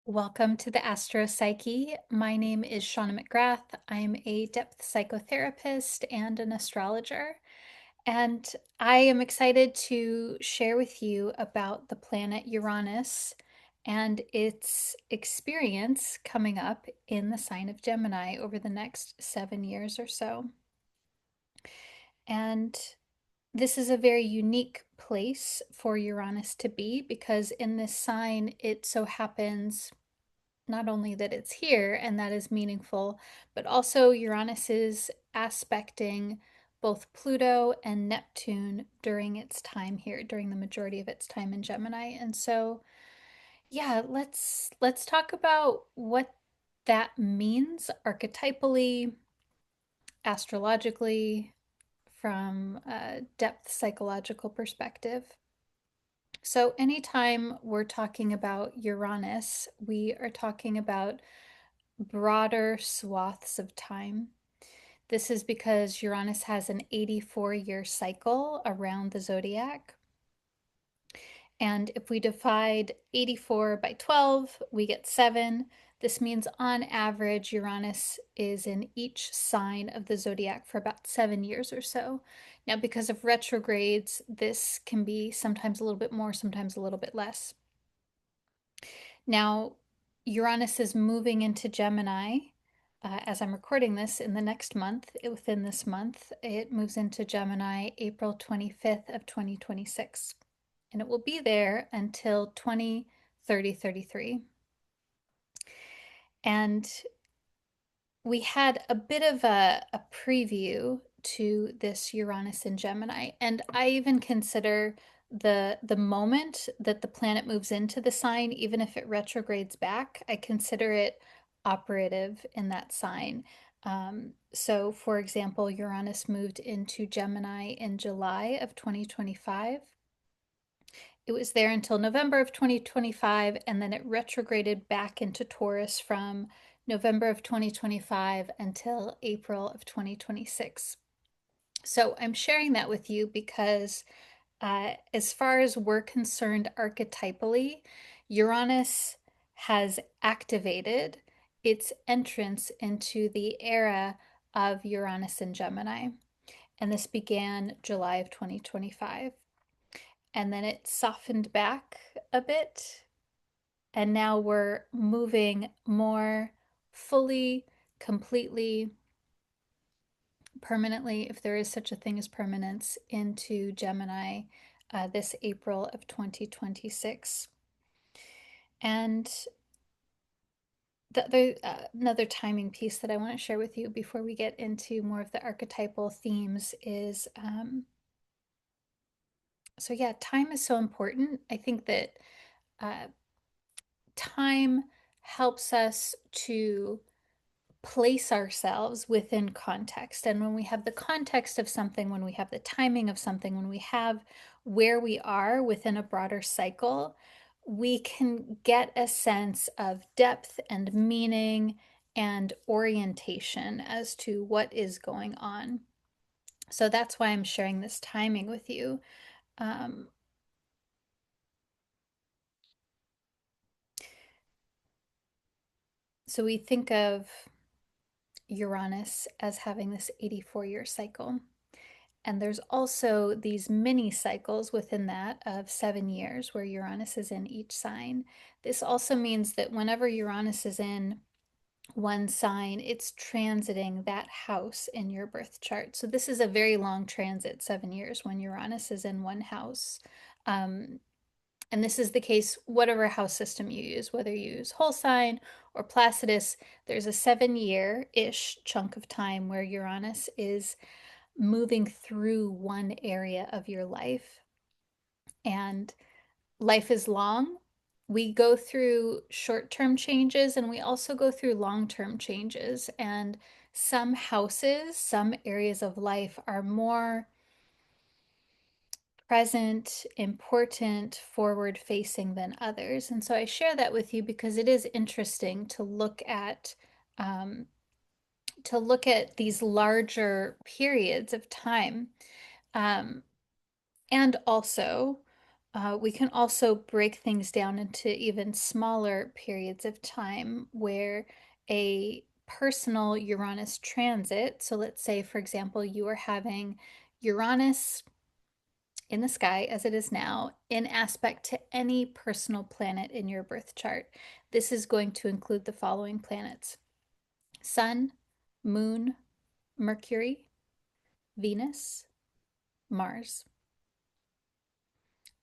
Welcome to the Astro Psyche. My name is Shawna McGrath. I'm a depth psychotherapist and an astrologer. And I am excited to share with you about the planet Uranus and its experience coming up in the sign of Gemini over the next 7 years or so. And this is a very unique place for Uranus to be because in this sign, it so happens not only that it's here and that is meaningful, but also Uranus is aspecting both Pluto and Neptune during its time here, during the majority of its time in Gemini. And so, yeah, let's talk about what that means archetypally, astrologically, from a depth psychological perspective. So, anytime we're talking about Uranus, we are talking about broader swaths of time. This is because Uranus has an 84-year cycle around the zodiac. And if we divide 84 by 12, we get 7. This means on average, Uranus is in each sign of the zodiac for about 7 years or so. Now, because of retrogrades, this can be sometimes a little bit more, sometimes a little bit less. Now, Uranus is moving into Gemini as I'm recording this in the next month. Within this month, it moves into Gemini April 25th of 2026. And it will be there until 2033. And we had a bit of a preview to this Uranus in Gemini, and I even consider the moment that the planet moves into the sign, even if it retrogrades back, I consider it operative in that sign. So, for example, Uranus moved into Gemini in July of 2025. It was there until November of 2025, and then it retrograded back into Taurus from November of 2025 until April of 2026. So I'm sharing that with you because, as far as we're concerned archetypally, Uranus has activated its entrance into the era of Uranus and Gemini. And this began July of 2025. And then it softened back a bit. And now we're moving more fully, completely, permanently, if there is such a thing as permanence, into Gemini this April of 2026. And another timing piece that I want to share with you before we get into more of the archetypal themes is so, yeah, time is so important. I think that uh, time helps us to place ourselves within context. And when we have the context of something, when we have the timing of something, when we have where we are within a broader cycle, we can get a sense of depth and meaning and orientation as to what is going on. So that's why I'm sharing this timing with you. Um, so we think of Uranus as having this 84-year cycle. And there's also these mini cycles within that of 7 years where Uranus is in each sign. This also means that whenever Uranus is in one sign, it's transiting that house in your birth chart. So this is a very long transit, 7 years, when Uranus is in one house. And this is the case, whatever house system you use, whether you use whole sign or Placidus, there's a 7-year-ish chunk of time where Uranus is moving through one area of your life. And life is long. We go through short-term changes and we also go through long-term changes. And some houses, some areas of life are more present, important, forward facing than others. And so I share that with you because it is interesting um, to look at these larger periods of time. Um, and also We can also break things down into even smaller periods of time where a personal Uranus transit, so let's say, for example, you are having Uranus in the sky as it is now in aspect to any personal planet in your birth chart. This is going to include the following planets: Sun, Moon, Mercury, Venus, Mars.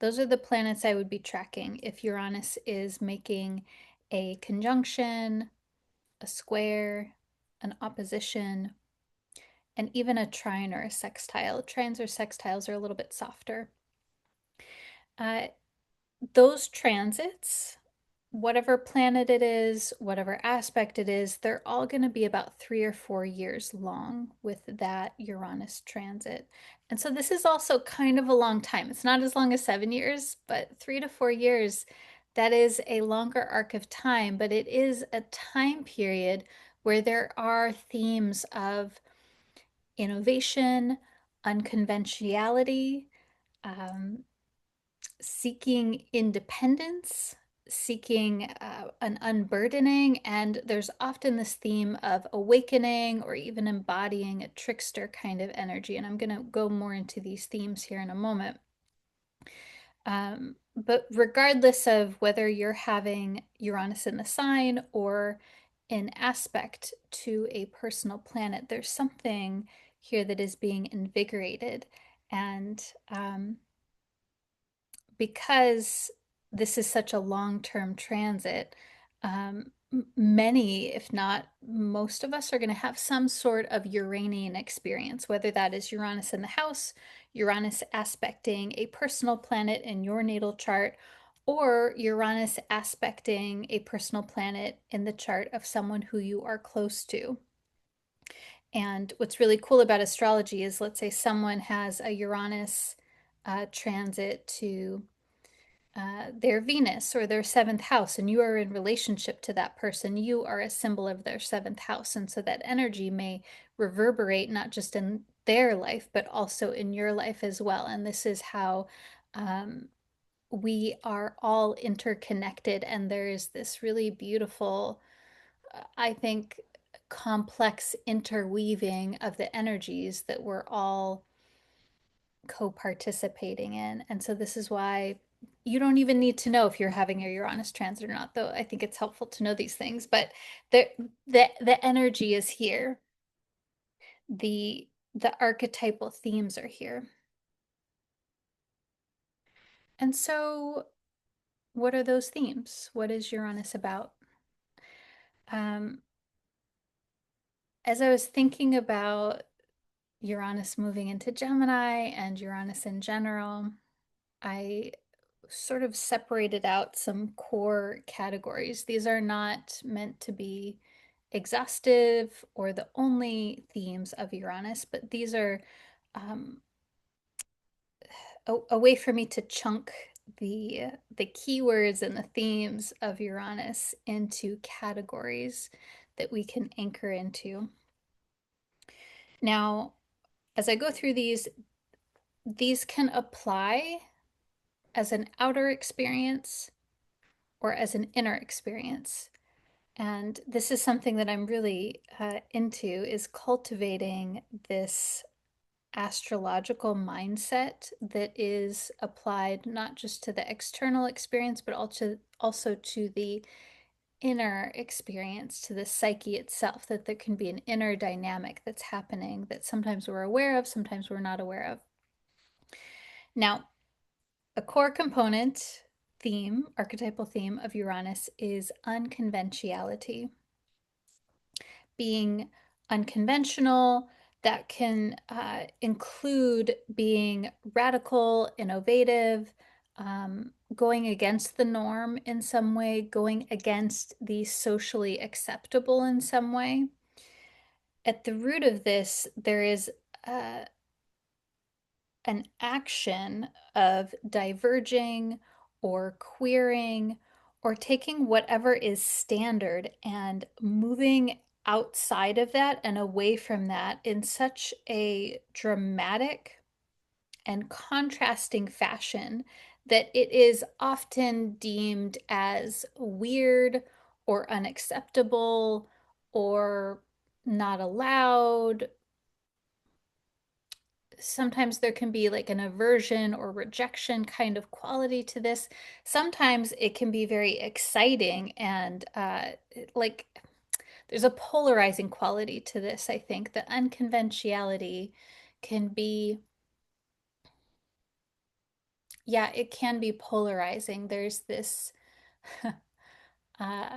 Those are the planets I would be tracking if Uranus is making a conjunction, a square, an opposition, and even a trine or a sextile. Trines or sextiles are a little bit softer. Uh, those transits, whatever planet it is, whatever aspect it is, they're all going to be about 3 or 4 years long with that Uranus transit. And so this is also kind of a long time. It's not as long as 7 years, but 3 to 4 years, that is a longer arc of time, but it is a time period where there are themes of innovation, unconventionality, um, seeking independence, seeking an unburdening, and there's often this theme of awakening or even embodying a trickster kind of energy. And I'm going to go more into these themes here in a moment. But regardless of whether you're having Uranus in the sign or in aspect to a personal planet, there's something here that is being invigorated. And because this is such a long-term transit, many, if not most of us, are going to have some sort of Uranian experience, whether that is Uranus in the house, Uranus aspecting a personal planet in your natal chart, or Uranus aspecting a personal planet in the chart of someone who you are close to. And what's really cool about astrology is, let's say someone has a Uranus transit to their Venus or their seventh house, and you are in relationship to that person, you are a symbol of their seventh house. And so that energy may reverberate not just in their life, but also in your life as well. And this is how um, we are all interconnected. And there is this really beautiful, I think, complex interweaving of the energies that we're all co-participating in. And so this is why you don't even need to know if you're having a Uranus transit or not, though I think it's helpful to know these things. But the energy is here. The archetypal themes are here. And so what are those themes? What is Uranus about? Um, as I was thinking about Uranus moving into Gemini and Uranus in general, I sort of separated out some core categories. These are not meant to be exhaustive or the only themes of Uranus, but these are a way for me to chunk the keywords and the themes of Uranus into categories that we can anchor into. Now, as I go through these can apply as an outer experience or as an inner experience. And this is something that I'm really into, is cultivating this astrological mindset that is applied not just to the external experience, but also to the inner experience, to the psyche itself, that there can be an inner dynamic that's happening that sometimes we're aware of, sometimes we're not aware of. Now, a core component theme, archetypal theme of Uranus is unconventionality. Being unconventional, that can include being radical, innovative, going against the norm in some way, going against the socially acceptable in some way. At the root of this, there is uh, an action of diverging or queering or taking whatever is standard and moving outside of that and away from that in such a dramatic and contrasting fashion that it is often deemed as weird or unacceptable or not allowed. Sometimes there can be like an aversion or rejection kind of quality to this. Sometimes it can be very exciting and like there's a polarizing quality to this, I think. The unconventionality can be, yeah, it can be polarizing. There's this, uh,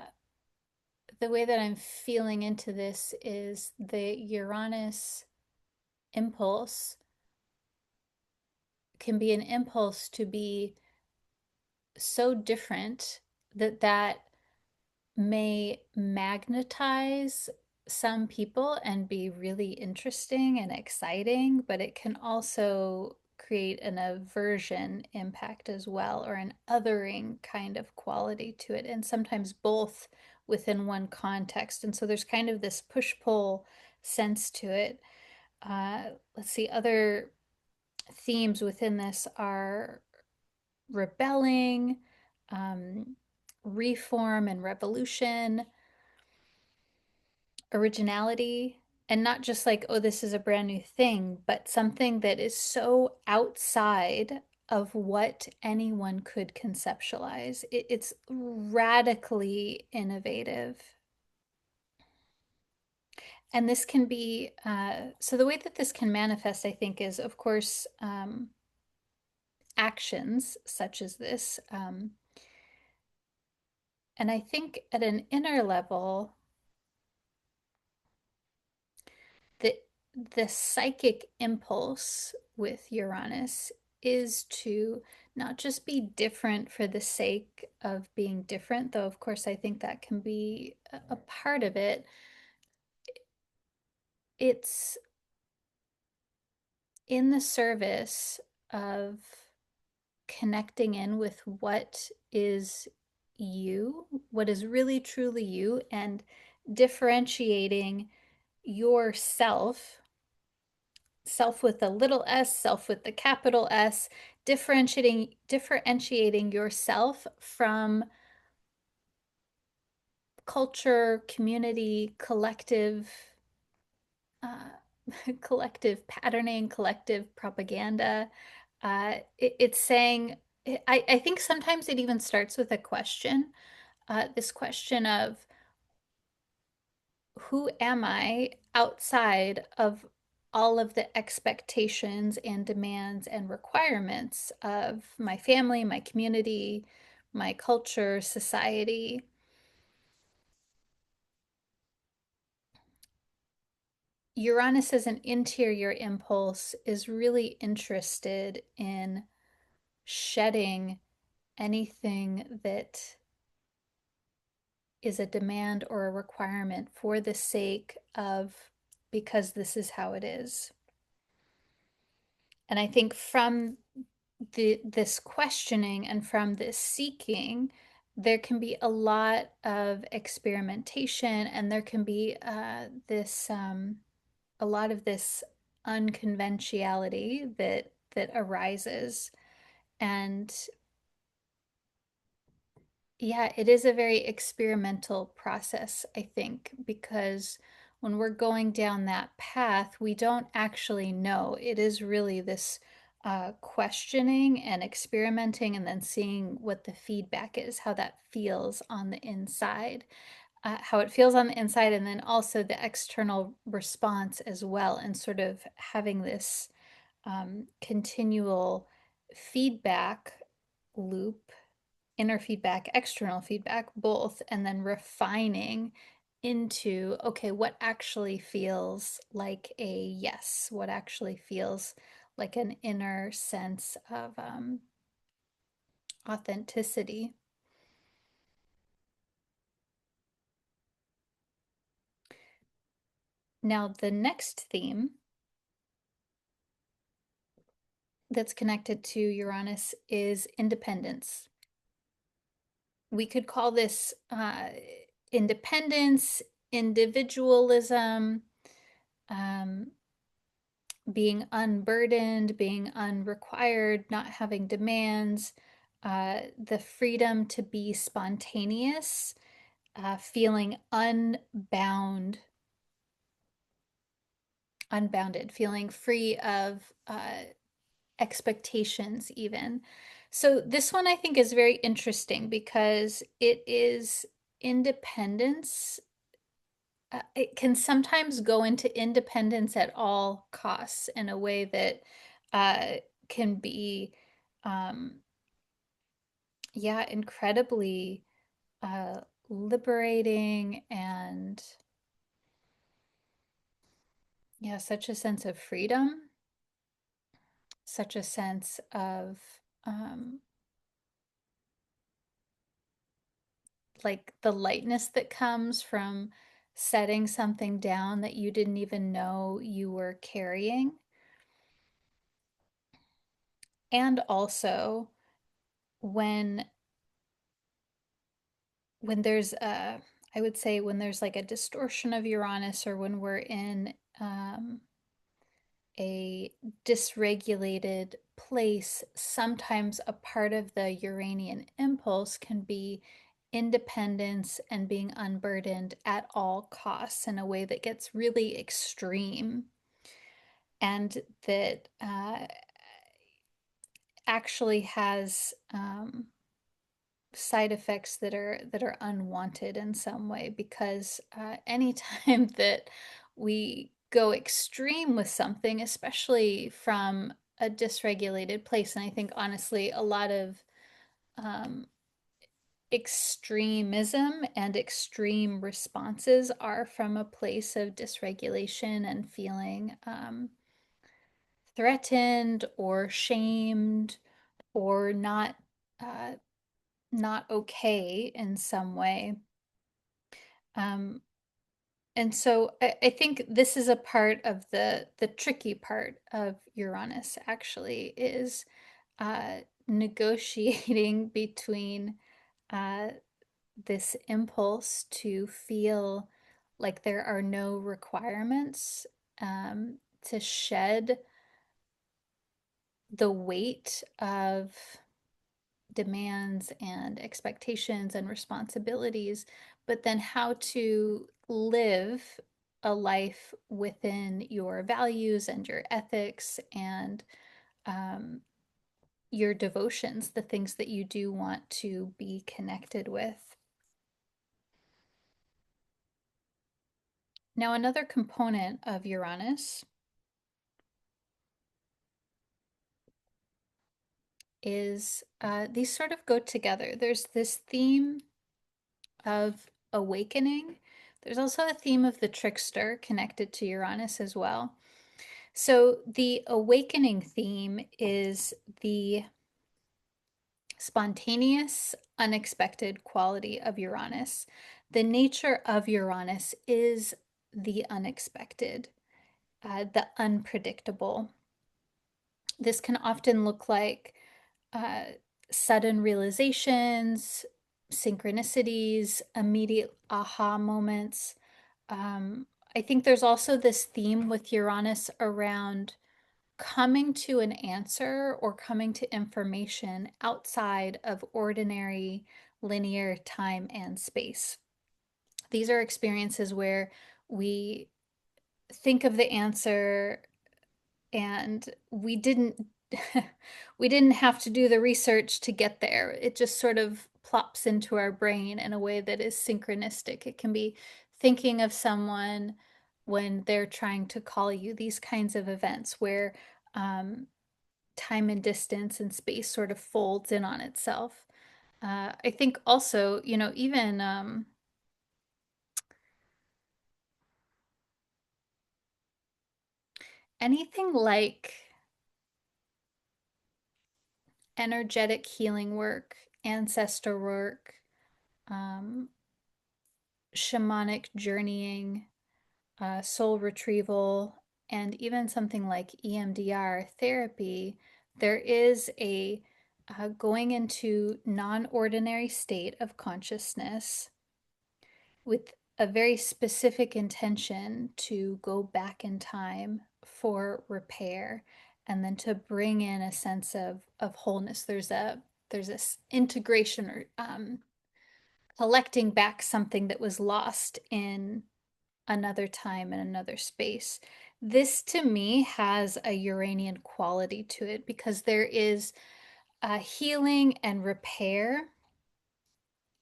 the way that I'm feeling into this is the Uranus impulse can be an impulse to be so different that that may magnetize some people and be really interesting and exciting, but it can also create an aversion impact as well, or an othering kind of quality to it, and sometimes both within one context. And so there's kind of this push pull sense to it. Let's see, other themes within this are rebelling, um, reform and revolution, originality, and not just like, oh, this is a brand new thing, but something that is so outside of what anyone could conceptualize. It's radically innovative. And this can be, so the way that this can manifest, I think, is of course actions such as this. And I think at an inner level, the the psychic impulse with Uranus is to not just be different for the sake of being different, though of course I think that can be a part of it. It's in the service of connecting in with what is you, what is really truly you, and differentiating yourself, self with a little s, self with the capital S, differentiating yourself from culture, community, collective collective patterning, collective propaganda. It's saying, I think sometimes it even starts with a question, this question of who am I outside of all of the expectations and demands and requirements of my family, my community, my culture, society. Uranus as an interior impulse is really interested in shedding anything that is a demand or a requirement for the sake of because this is how it is. And I think from this questioning and from this seeking, there can be a lot of experimentation, and there can be this a lot of this unconventionality that arises. And yeah, it is a very experimental process, I think, because when we're going down that path, we don't actually know. It is really this questioning and experimenting and then seeing what the feedback is, how that feels on the inside, how it feels on the inside, and then also the external response as well, and sort of having this continual feedback loop, inner feedback, external feedback, both, and then refining into, okay, what actually feels like a yes, what actually feels like an inner sense of authenticity. Now, the next theme that's connected to Uranus is independence. We could call this independence, individualism, um, being unburdened, being unrequired, not having demands. the freedom to be spontaneous, feeling unbounded, feeling free of expectations, even. So, this one I think is very interesting because it is independence. It can sometimes go into independence at all costs in a way that uh, can be, um, yeah, incredibly uh, liberating and, yeah, such a sense of freedom, such a sense of um, like the lightness that comes from setting something down that you didn't even know you were carrying. And also when there's a, I would say when there's like a distortion of Uranus, or when we're in a dysregulated place, sometimes a part of the Uranian impulse can be independence and being unburdened at all costs in a way that gets really extreme, and that actually has side effects that are unwanted in some way, because anytime that we go extreme with something, especially from a dysregulated place, and I think honestly a lot of um, extremism and extreme responses are from a place of dysregulation and feeling threatened or shamed or uh, not okay in some way. Um, and so I think this is a part of the tricky part of Uranus actually is uh, negotiating between uh, this impulse to feel like there are no requirements, to shed the weight of demands and expectations and responsibilities, but then how to live a life within your values and your ethics and um, your devotions, the things that you do want to be connected with. Now, another component of Uranus is these sort of go together. There's this theme of awakening. There's also a theme of the trickster connected to Uranus as well. So the awakening theme is the spontaneous, unexpected quality of Uranus. The nature of Uranus is the unexpected, the unpredictable. This can often look like uh, sudden realizations, synchronicities, immediate aha moments. I think there's also this theme with Uranus around coming to an answer or coming to information outside of ordinary linear time and space. These are experiences where we think of the answer and we didn't have to do the research to get there. It just sort of plops into our brain in a way that is synchronistic. It can be thinking of someone when they're trying to call you, these kinds of events where um, time and distance and space sort of folds in on itself. I think also, even anything like energetic healing work, ancestor work, um, shamanic journeying, soul retrieval, and even something like EMDR therapy, there is a going into non ordinary state of consciousness with a very specific intention to go back in time for repair and then to bring in a sense of wholeness. there's this integration or collecting back something that was lost in another time and another space. This to me has a Uranian quality to it because there is a healing and repair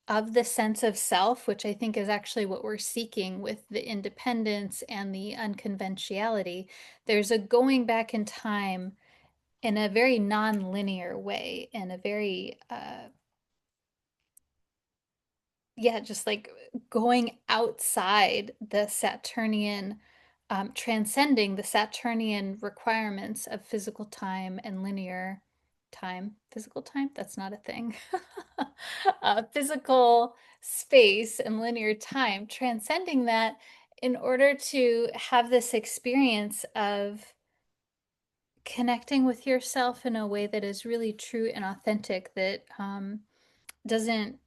of the sense of self, which I think is actually what we're seeking with the independence and the unconventionality. There's a going back in time in a very non-linear way, in a very yeah, just like going outside the Saturnian, transcending the Saturnian requirements of physical time and linear time. Physical time? That's not a thing. Physical space and linear time, transcending that in order to have this experience of connecting with yourself in a way that is really true and authentic, that doesn't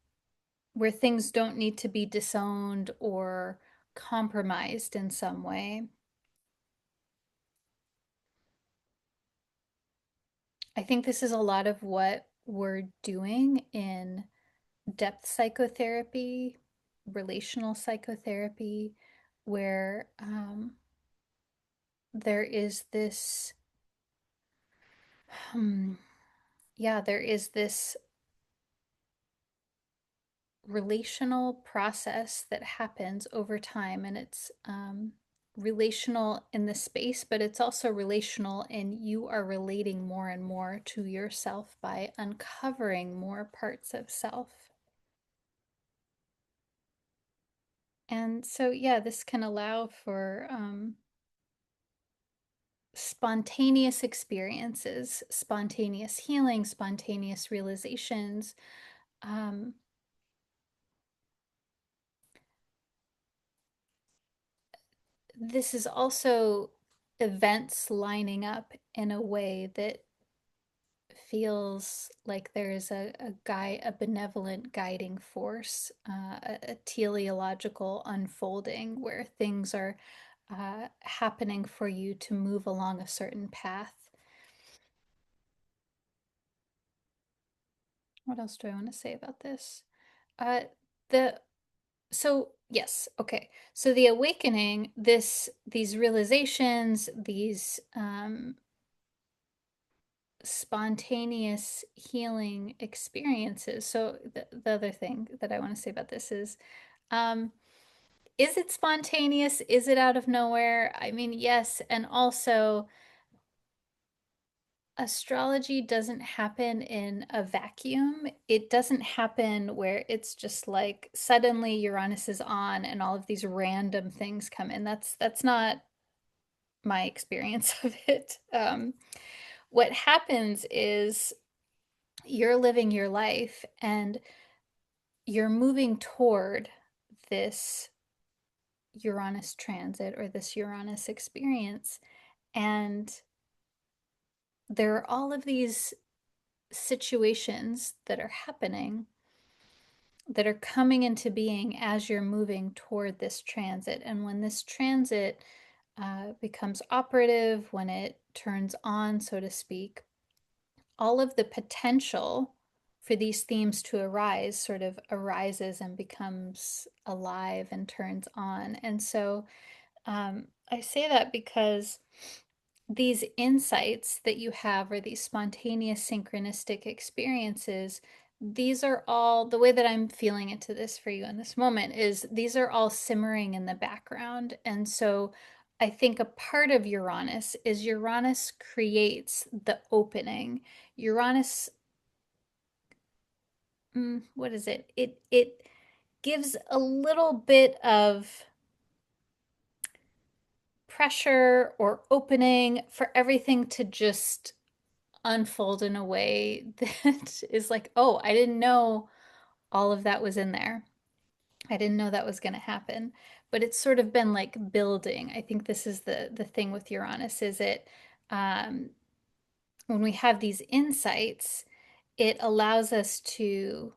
where things don't need to be disowned or compromised in some way. I think this is a lot of what we're doing in depth psychotherapy, relational psychotherapy, where there is this, yeah, there is this relational process that happens over time, and it's relational in the space, but it's also relational, and you are relating more and more to yourself by uncovering more parts of self. And so, yeah, this can allow for spontaneous experiences, spontaneous healing, spontaneous realizations. Um, this is also events lining up in a way that feels like there is a benevolent guiding force, a teleological unfolding where things are happening for you to move along a certain path. What else do I want to say about this? Uh, the so yes, okay. So the awakening, these realizations, these spontaneous healing experiences. So the other thing that I want to say about this um, is it spontaneous? Is it out of nowhere? I mean, yes. And also, astrology doesn't happen in a vacuum. It doesn't happen where it's just like suddenly Uranus is on and all of these random things come in. That's not my experience of it. What happens is you're living your life and you're moving toward this Uranus transit or this Uranus experience. And there are all of these situations that are happening that are coming into being as you're moving toward this transit. And when this transit becomes operative, when it turns on, so to speak, all of the potential for these themes to arise sort of arises and becomes alive and turns on. And so I say that because these insights that you have, or these spontaneous synchronistic experiences, these are all the way that I'm feeling into this for you in this moment is these are all simmering in the background. And so I think a part of Uranus is Uranus creates the opening. Uranus, what is it? It gives a little bit of pressure or opening for everything to just unfold in a way that is like, oh, I didn't know all of that was in there. I didn't know that was going to happen. But it's sort of been like building. I think this is the thing with Uranus is it um, when we have these insights, it allows us to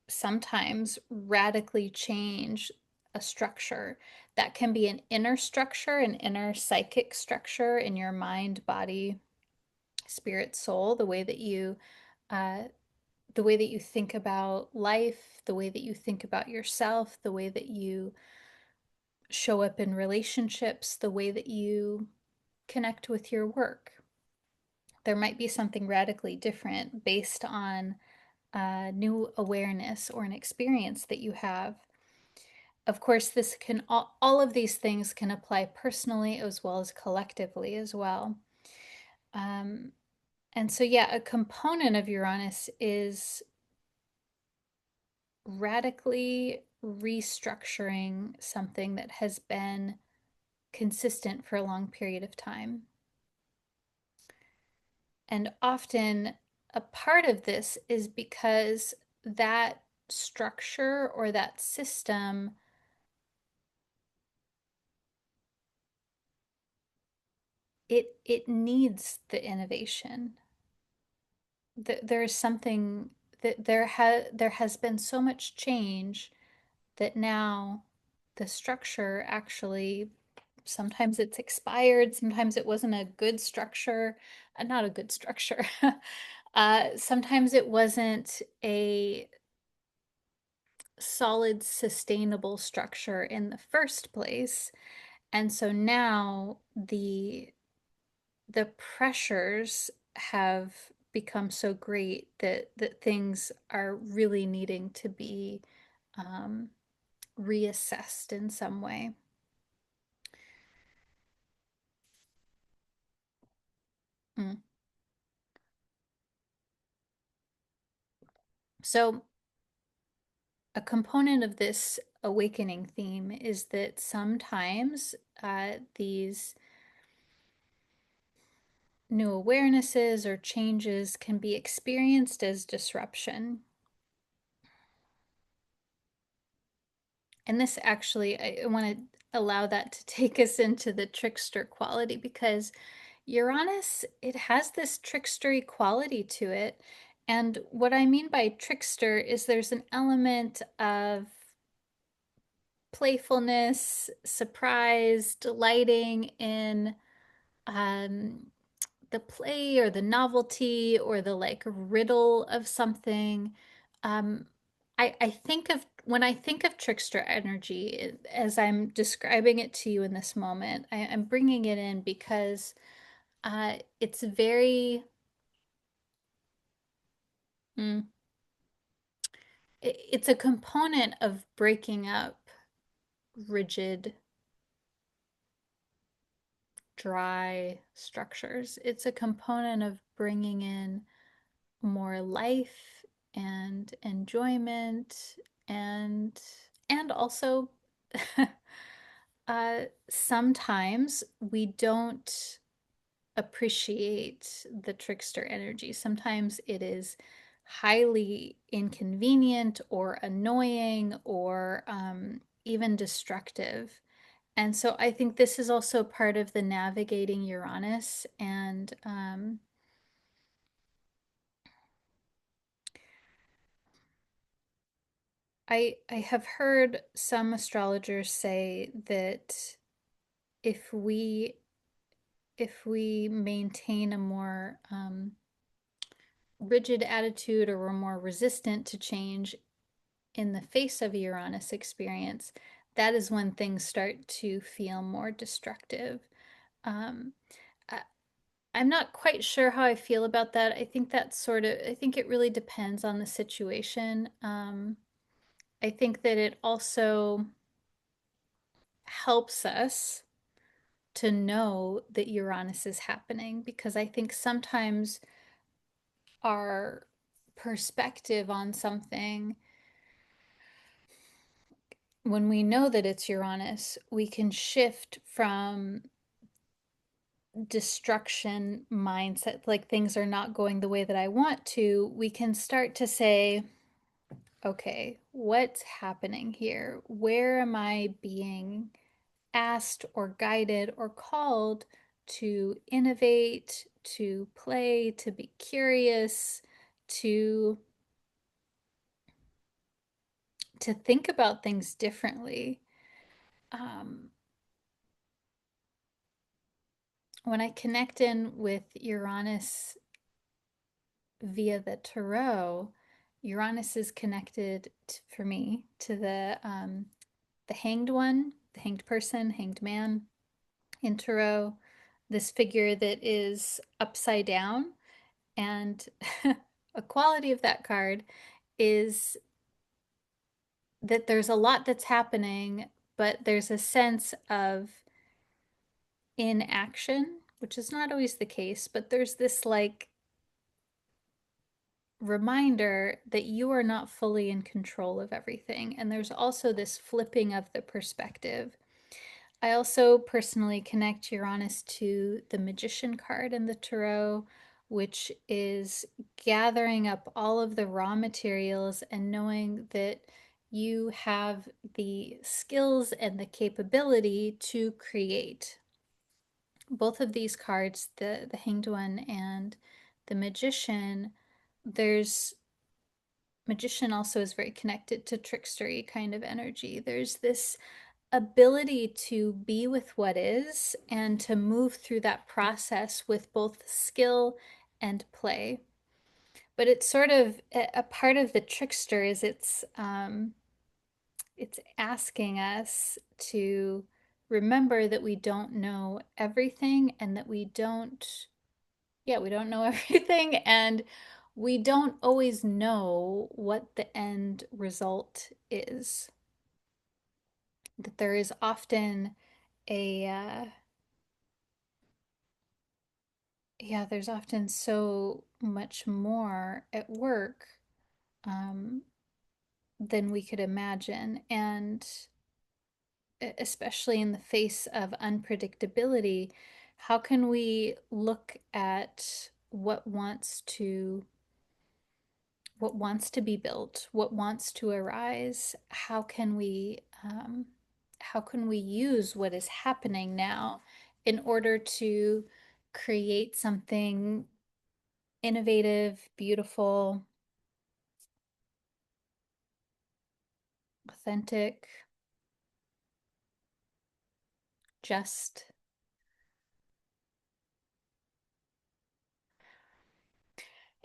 sometimes radically change a structure. That can be an inner structure, an inner psychic structure in your mind, body, spirit, soul, the way that you uh, the way that you think about life, the way that you think about yourself, the way that you show up in relationships, the way that you connect with your work. There might be something radically different based on a new awareness or an experience that you have. Of course, this can all of these things can apply personally as well as collectively as well. Um, and so, yeah, a component of Uranus is radically restructuring something that has been consistent for a long period of time. And often a part of this is because that structure or that system, it needs the innovation. There is something that there has been so much change that now the structure actually, sometimes it's expired, sometimes it wasn't a good structure, not a good structure. Sometimes it wasn't a solid, sustainable structure in the first place. And so now the pressures have become so great that things are really needing to be um, reassessed in some way. Mm. So a component of this awakening theme is that sometimes these new awarenesses or changes can be experienced as disruption. And this actually, I want to allow that to take us into the trickster quality, because Uranus, it has this trickstery quality to it. And what I mean by trickster is there's an element of playfulness, surprise, delighting in um, the play or the novelty or the like riddle of something. Um, I think of when I think of trickster energy as I'm describing it to you in this moment, I'm bringing it in because it's very, mm, it's a component of breaking up rigid, dry structures. It's a component of bringing in more life and enjoyment and also sometimes we don't appreciate the trickster energy. Sometimes it is highly inconvenient or annoying or even destructive. And so I think this is also part of the navigating Uranus. And I have heard some astrologers say that if we if we maintain a more rigid attitude, or we're more resistant to change in the face of a Uranus experience, that is when things start to feel more destructive. Um, I, I'm not quite sure how I feel about that. I think that's sort of, I think it really depends on the situation. I think that it also helps us to know that Uranus is happening, because I think sometimes our perspective on something, when we know that it's Uranus, we can shift from destruction mindset, like things are not going the way that I want to. We can start to say, okay, what's happening here? Where am I being asked or guided or called to innovate, to play, to be curious, to think about things differently? Um, when I connect in with Uranus via the tarot, Uranus is connected for me to the hanged one, the hanged person, hanged man in tarot, this figure that is upside down. And a quality of that card is that there's a lot that's happening, but there's a sense of inaction, which is not always the case, but there's this like reminder that you are not fully in control of everything. And there's also this flipping of the perspective. I also personally connect Uranus to the Magician card in the Tarot, which is gathering up all of the raw materials and knowing that you have the skills and the capability to create. Both of these cards, the Hanged One and the Magician, there's Magician also is very connected to trickstery kind of energy. There's this ability to be with what is and to move through that process with both skill and play. But it's sort of a part of the trickster is it's asking us to remember that we don't know everything and that we don't know everything and we don't always know what the end result is. That there is often a yeah, there's often so much more at work um, than we could imagine. And especially in the face of unpredictability, how can we look at what wants to be built, what wants to arise? How can we use what is happening now in order to create something innovative, beautiful, authentic, just.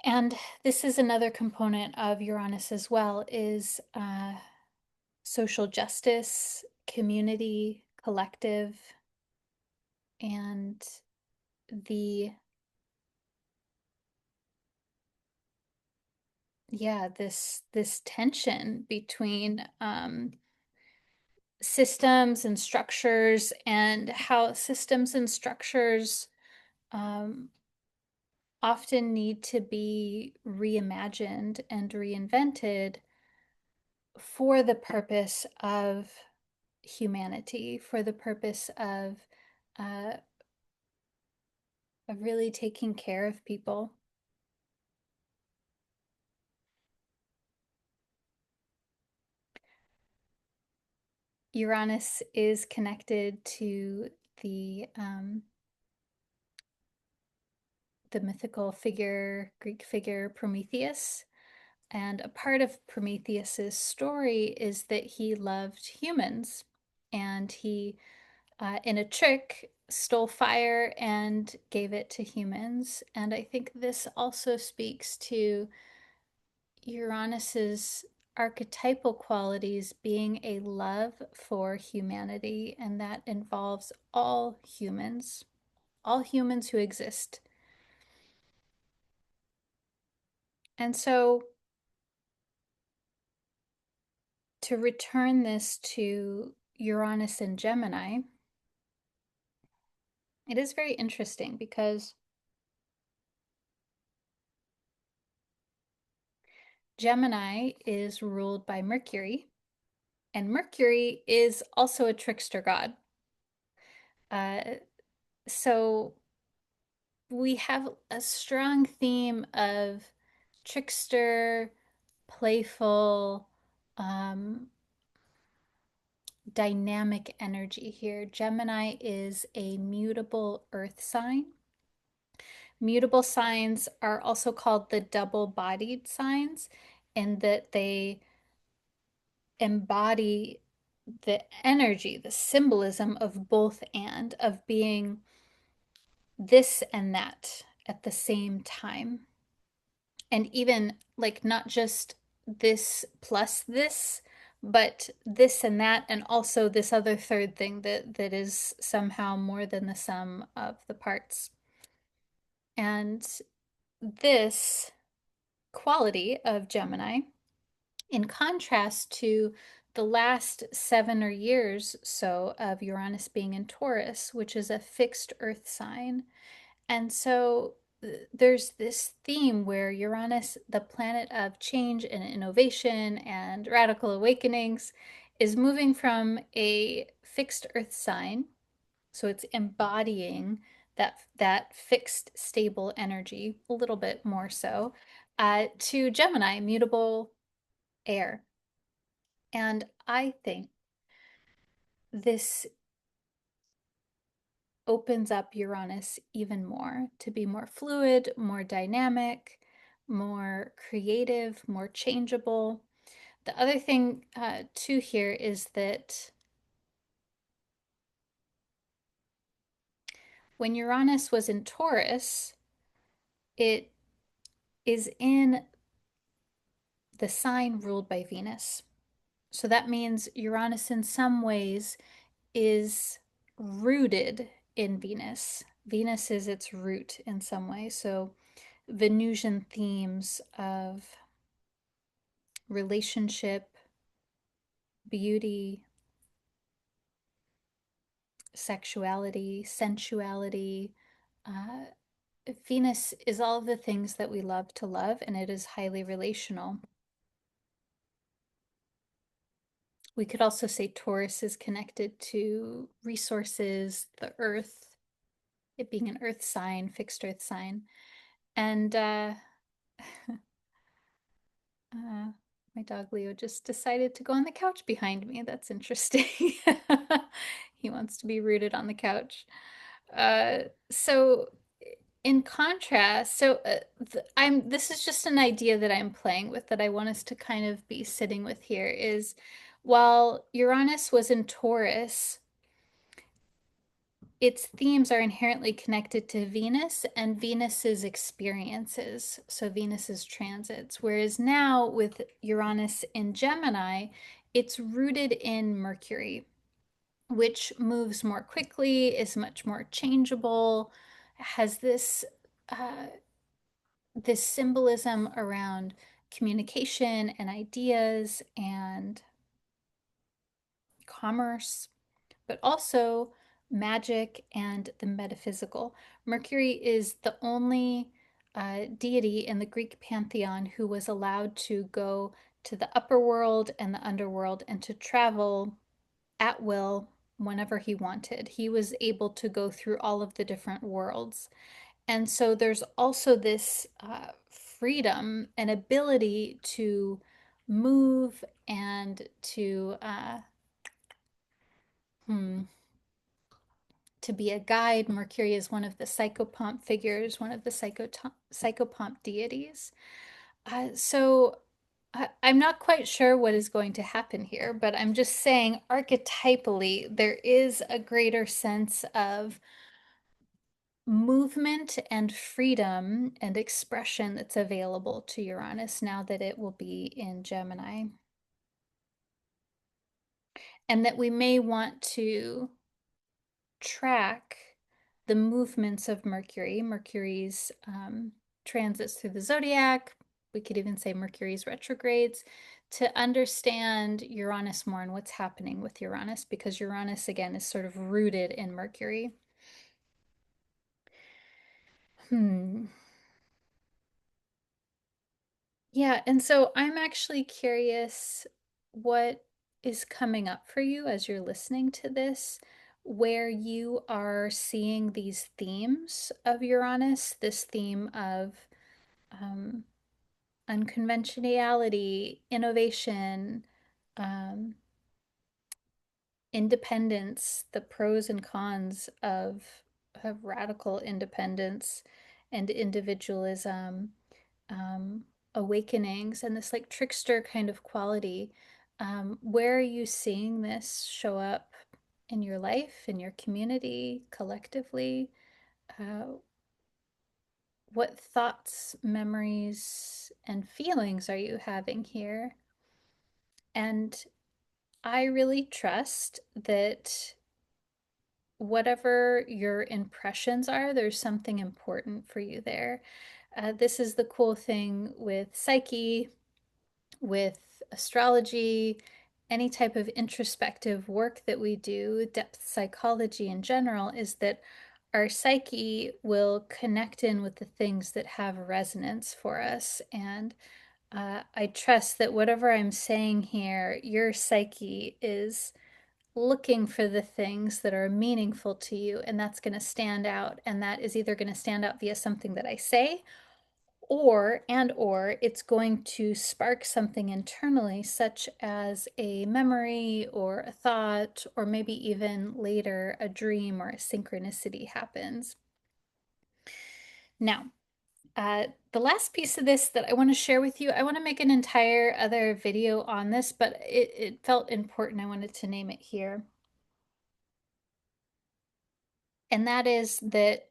And this is another component of Uranus as well, is social justice, community, collective, and the yeah, this tension between systems and structures and how systems and structures um, often need to be reimagined and reinvented for the purpose of humanity, for the purpose uh, of really taking care of people. Uranus is connected to the mythical figure, Greek figure Prometheus. And a part of Prometheus's story is that he loved humans and he, in a trick, stole fire and gave it to humans. And I think this also speaks to Uranus's archetypal qualities being a love for humanity, and that involves all humans who exist. And so to return this to Uranus and Gemini, it is very interesting because Gemini is ruled by Mercury, and Mercury is also a trickster god. Uh, so we have a strong theme of trickster, playful, um, dynamic energy here. Gemini is a mutable earth sign. Mutable signs are also called the double bodied signs, in that they embody the energy, the symbolism of both and, of being this and that at the same time. And even like not just this plus this, but this and that, and also this other third thing that is somehow more than the sum of the parts. And this quality of Gemini, in contrast to the last 7 or years so of Uranus being in Taurus, which is a fixed earth sign. And so there's this theme where Uranus, the planet of change and innovation and radical awakenings, is moving from a fixed earth sign, so it's embodying that fixed stable energy a little bit more so, to Gemini, mutable air. And I think this opens up Uranus even more to be more fluid, more dynamic, more creative, more changeable. The other thing, too, here is that when Uranus was in Taurus, it is in the sign ruled by Venus. So that means Uranus, in some ways, is rooted in Venus. Venus is its root in some way. So Venusian themes of relationship, beauty, sexuality, sensuality. Uh, Venus is all of the things that we love to love, and it is highly relational. We could also say Taurus is connected to resources, the earth, it being an earth sign, fixed earth sign. And uh, my dog Leo just decided to go on the couch behind me. That's interesting. He wants to be rooted on the couch. So in contrast, this is just an idea that I'm playing with that I want us to kind of be sitting with here is while Uranus was in Taurus, its themes are inherently connected to Venus and Venus's experiences, so Venus's transits. Whereas now with Uranus in Gemini, it's rooted in Mercury, which moves more quickly, is much more changeable, has uh, this symbolism around communication and ideas and commerce, but also magic and the metaphysical. Mercury is the only deity in the Greek pantheon who was allowed to go to the upper world and the underworld and to travel at will whenever he wanted. He was able to go through all of the different worlds. And so there's also this freedom and ability to move and hmm, to be a guide. Mercury is one of the psychopomp figures, one of the psychopomp deities. I'm not quite sure what is going to happen here, but I'm just saying archetypally, there is a greater sense of movement and freedom and expression that's available to Uranus now that it will be in Gemini. And that we may want to track the movements of Mercury, Mercury's transits through the zodiac. We could even say Mercury's retrogrades to understand Uranus more and what's happening with Uranus, because Uranus, again, is sort of rooted in Mercury. Hmm. Yeah, and so I'm actually curious what is coming up for you as you're listening to this, where you are seeing these themes of Uranus, this theme of um, unconventionality, innovation, um, independence, the pros and cons of radical independence and individualism, awakenings, and this like trickster kind of quality. Where are you seeing this show up in your life, in your community, collectively? Uh, what thoughts, memories, and feelings are you having here? And I really trust that whatever your impressions are, there's something important for you there. This is the cool thing with psyche, with astrology, any type of introspective work that we do, depth psychology in general, is that our psyche will connect in with the things that have resonance for us. And I trust that whatever I'm saying here, your psyche is looking for the things that are meaningful to you, and that's going to stand out. And that is either going to stand out via something that I say, or it's going to spark something internally, such as a memory or a thought, or maybe even later a dream or a synchronicity happens. Now, the last piece of this that I want to share with you, I want to make an entire other video on this, but it felt important. I wanted to name it here. And that is that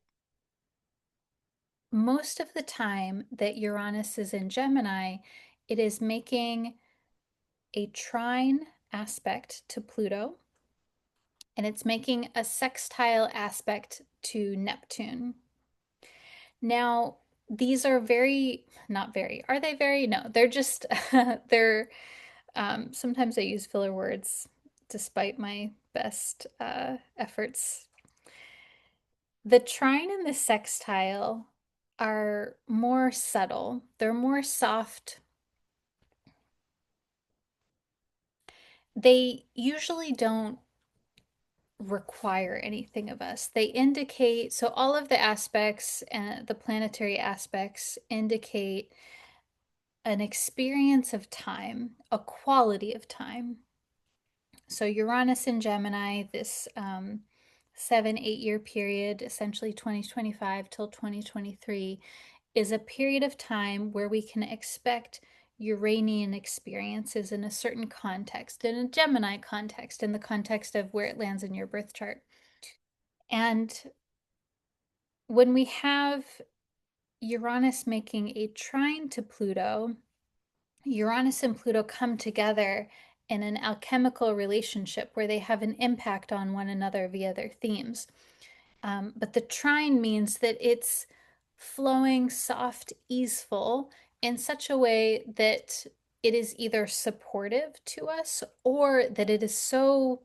most of the time that Uranus is in Gemini, it is making a trine aspect to Pluto, and it's making a sextile aspect to Neptune. Now, these are very, not very, are they very? No, they're just, they're, sometimes I use filler words despite my best efforts. The trine and the sextile are more subtle, they're more soft. They usually don't require anything of us. They indicate, so all of the aspects and the planetary aspects indicate an experience of time, a quality of time. So Uranus in Gemini, this 7-8 year period, essentially 2025 till 2023, is a period of time where we can expect Uranian experiences in a certain context, in a Gemini context, in the context of where it lands in your birth chart. And when we have Uranus making a trine to Pluto, Uranus and Pluto come together in an alchemical relationship where they have an impact on one another via their themes. But the trine means that it's flowing soft, easeful in such a way that it is either supportive to us or that it is so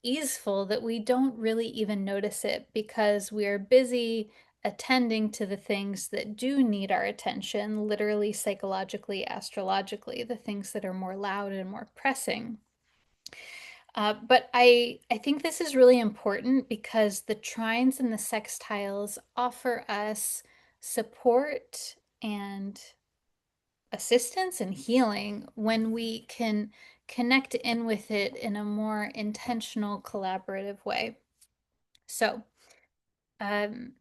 easeful that we don't really even notice it because we're busy attending to the things that do need our attention, literally, psychologically, astrologically, the things that are more loud and more pressing. But I think this is really important because the trines and the sextiles offer us support and assistance and healing when we can connect in with it in a more intentional, collaborative way. So, um,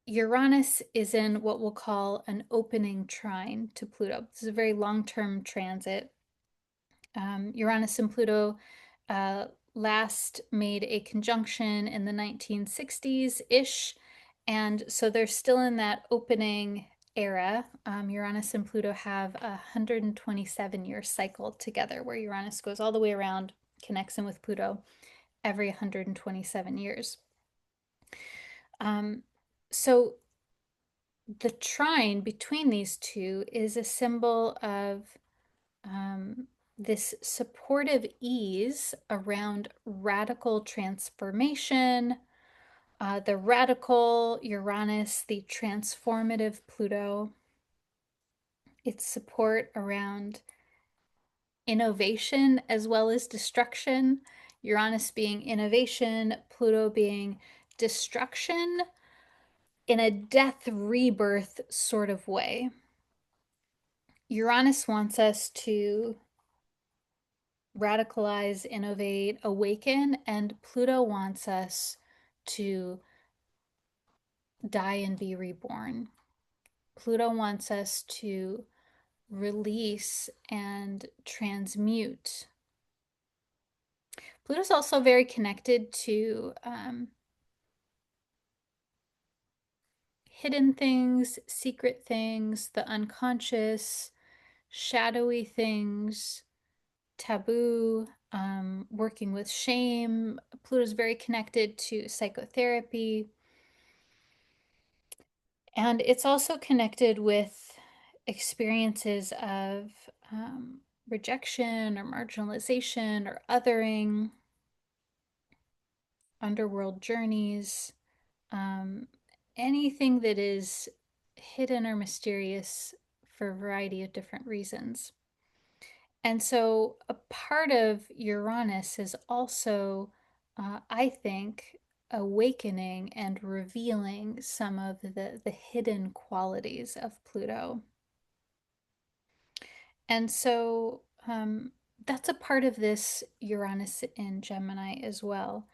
Uranus is in what we'll call an opening trine to Pluto. This is a very long-term transit. Uranus and Pluto last made a conjunction in the 1960s-ish, and so they're still in that opening era. Uranus and Pluto have a 127-year cycle together where Uranus goes all the way around, connects in with Pluto every 127 years. So the trine between these two is a symbol of this supportive ease around radical transformation, the radical Uranus, the transformative Pluto, its support around innovation as well as destruction, Uranus being innovation, Pluto being destruction in a death rebirth sort of way. Uranus wants us to radicalize, innovate, awaken, and Pluto wants us to die and be reborn. Pluto wants us to release and transmute. Pluto's also very connected to hidden things, secret things, the unconscious, shadowy things, taboo, working with shame. Pluto's very connected to psychotherapy. And it's also connected with experiences of rejection or marginalization or othering, underworld journeys, um, anything that is hidden or mysterious for a variety of different reasons. And so a part of Uranus is also, I think, awakening and revealing some of the hidden qualities of Pluto. And so that's a part of this Uranus in Gemini as well.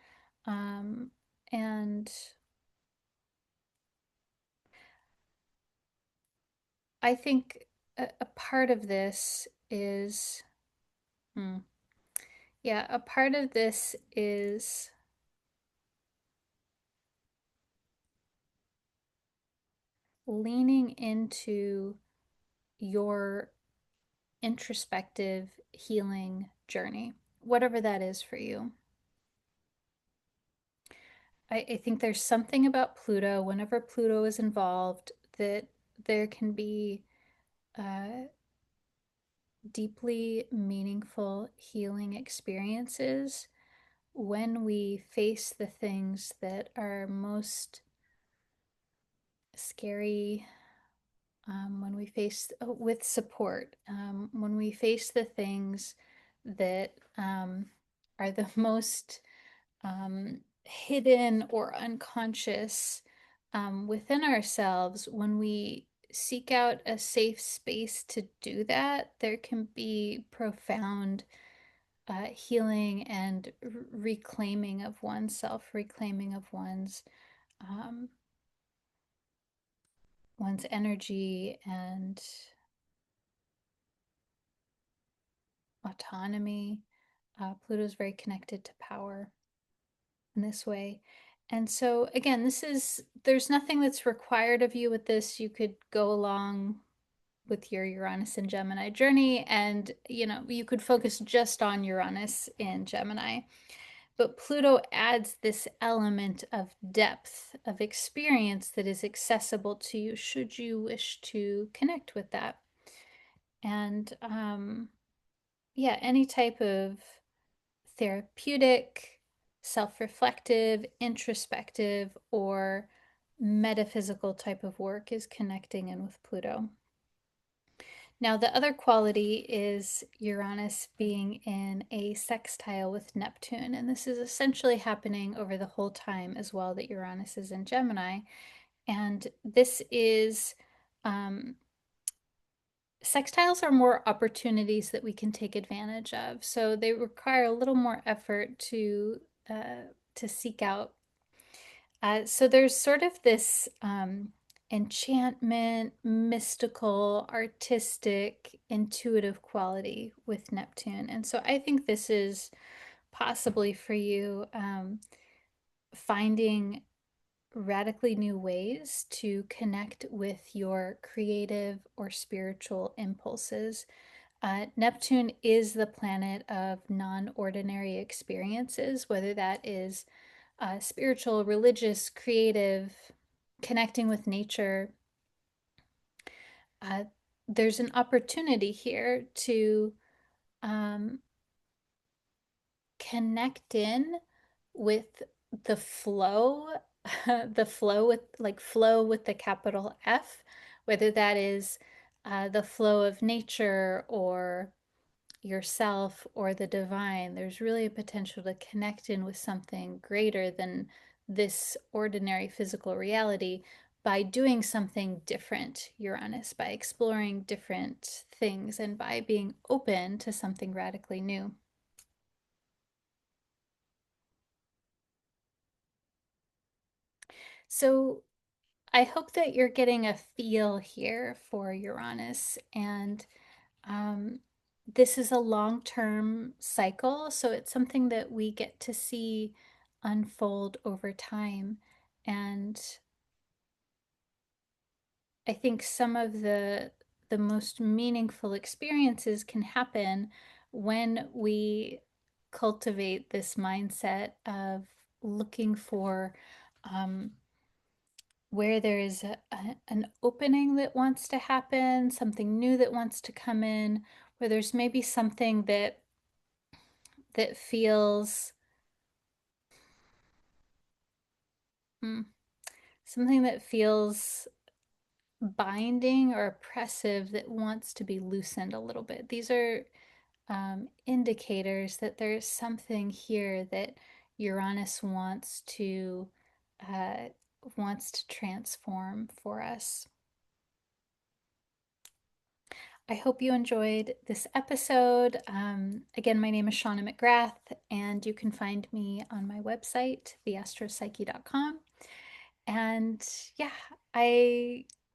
Um, and I think a part of this is, hmm, yeah, a part of this is leaning into your introspective healing journey, whatever that is for you. I think there's something about Pluto, whenever Pluto is involved, that there can be deeply meaningful healing experiences when we face the things that are most scary, when we face with support, when we face the things that are the most hidden or unconscious within ourselves. When we seek out a safe space to do that, there can be profound healing and reclaiming of oneself, reclaiming of um, one's energy and autonomy. Pluto is very connected to power in this way. And so, again, there's nothing that's required of you with this. You could go along with your Uranus and Gemini journey, and you could focus just on Uranus in Gemini. But Pluto adds this element of depth of experience that is accessible to you should you wish to connect with that. And yeah, any type of therapeutic, self reflective, introspective, or metaphysical type of work is connecting in with Pluto. Now, the other quality is Uranus being in a sextile with Neptune, and this is essentially happening over the whole time as well that Uranus is in Gemini. And this is sextiles are more opportunities that we can take advantage of. So they require a little more effort to seek out. So there's sort of this enchantment, mystical, artistic, intuitive quality with Neptune. And so I think this is possibly for you finding radically new ways to connect with your creative or spiritual impulses. Neptune is the planet of non ordinary experiences, whether that is spiritual, religious, creative, connecting with nature. Uh, there's an opportunity here to um, connect in with the flow, the flow with flow with the capital F, whether that is the flow of nature or yourself or the divine. There's really a potential to connect in with something greater than this ordinary physical reality by doing something different, Uranus, by exploring different things and by being open to something radically new. So I hope that you're getting a feel here for Uranus, and um, this is a long-term cycle, so it's something that we get to see unfold over time. And I think some of the most meaningful experiences can happen when we cultivate this mindset of looking for um, where there is an opening that wants to happen, something new that wants to come in, where there's maybe something that feels hmm, something that feels binding or oppressive that wants to be loosened a little bit. These are indicators that there's something here that Uranus uh, wants to transform for us. I hope you enjoyed this episode. Again, my name is Shawna McGrath, and you can find me on my website, theastropsyche.com. And yeah,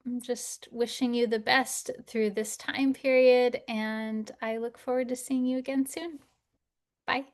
I'm just wishing you the best through this time period, and I look forward to seeing you again soon. Bye.